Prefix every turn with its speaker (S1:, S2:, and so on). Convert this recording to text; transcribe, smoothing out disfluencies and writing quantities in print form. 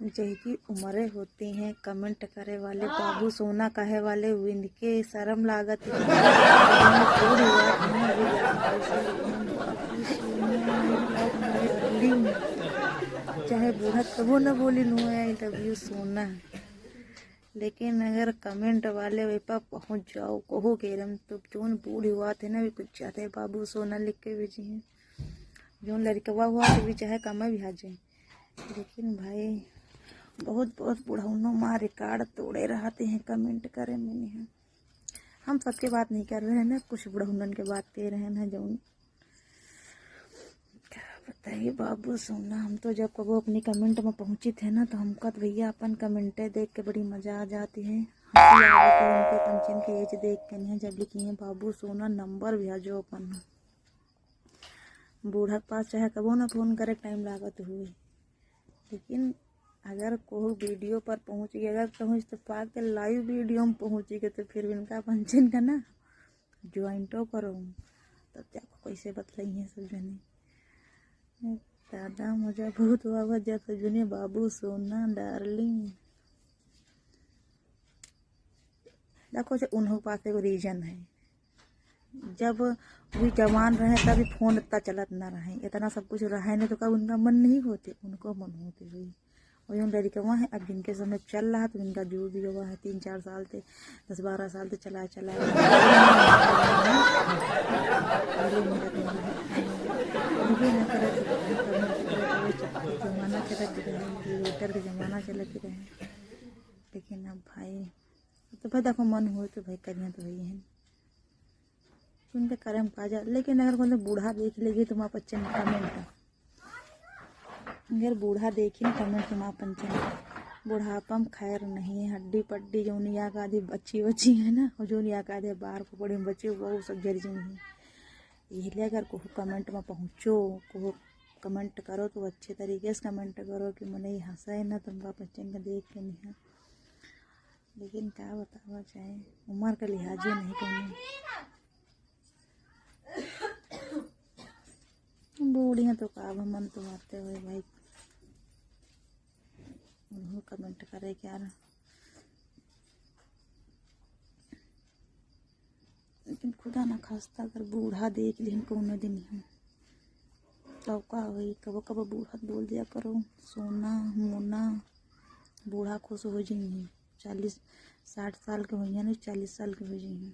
S1: जैकी उम्रें होती हैं कमेंट करे वाले बाबू सोना कहे वाले विंद के शर्म लागत चाहे बूढ़ा कबो न बोली नु आई लव यू सोना। लेकिन अगर कमेंट वाले वे पर पहुँच जाओ कहो के रम तो जोन बूढ़ी हुआ थे ना भी कुछ चाहते बाबू सोना लिख के भेजी हैं जोन लड़कवा हुआ तो भी चाहे कम भी आ जाए। लेकिन भाई बहुत बहुत बुढ़ाउनों माँ रिकॉर्ड तोड़े रहते हैं कमेंट करे मैंने हैं। हम सबके बात नहीं कर रहे हैं ना, कुछ बुढ़ाउनन के बात कर रहे हैं जो क्या बताइए बाबू सोना। हम तो जब कबो अपनी कमेंट में पहुँची थे ना तो हमका तो भैया अपन कमेंटें देख के बड़ी मज़ा आ जाती है। उनके पंचन के एज देख के नहीं जब लिखी है बाबू सोना नंबर भेजो अपन बूढ़ा के पास चाहे कबो ना फ़ोन करे टाइम लागत हुए। लेकिन अगर कोई वीडियो पर पहुँच गया अगर कहूँ इस्तेफा के लाइव वीडियो में पहुँच गए तो फिर इनका पंचन का ना ज्वाइंटो करो तब जाको कैसे बतलाइए सब जने। दादा मुझे बहुत हुआ जब सब जने बाबू सोना डार्लिंग देखो जो उन्हों पास एगो रीजन है जब भी जवान रहे तभी फोन इतना चलत ना रहे इतना सब कुछ रहे नहीं तो कब उनका मन नहीं होते उनको मन होते हुई और जो लड़कवा है अब जिनके समय चल रहा तो इनका जो भी हुआ है 3-4 साल से 10-12 साल से चला जमाना चलत रहे लेटर के जमाना चलत रहे। लेकिन अब भाई तो भाई देखो मन हो तो भाई करिए तो भाई है उनके कर्म काजा। लेकिन अगर कोई बूढ़ा देख लेगी तो माँ बच्चे में कमेंट अगर बूढ़ा देखी ना कमेंट तो माँ पंचन बुढ़ापा में खैर नहीं है हड्डी पड्डी जो निया का आदि बच्ची बच्ची है ना और जो निया का आदि बाहर को पड़े बच्चे वो सब जर जाएंगे। इसलिए अगर को कमेंट में पहुँचो को कमेंट करो तो अच्छे तरीके से कमेंट करो कि मैंने हंसा है ना तुमका बच्चन का देख के नहीं है। लेकिन क्या बतावा चाहे उम्र का लिहाज नहीं करनी बूढ़ियाँ तो का मन तो आते हुए भाई उन्होंने कमेंट करे क्या रहा। लेकिन खुदा ना खास्ता अगर बूढ़ा देख लें कौन दिन हम तो का हुई कबो कबो बूढ़ा बोल दिया करो सोना मोना बूढ़ा खुश हो जाएंगे 40-60 साल के हो नहीं 40 साल के हो जाएंगे।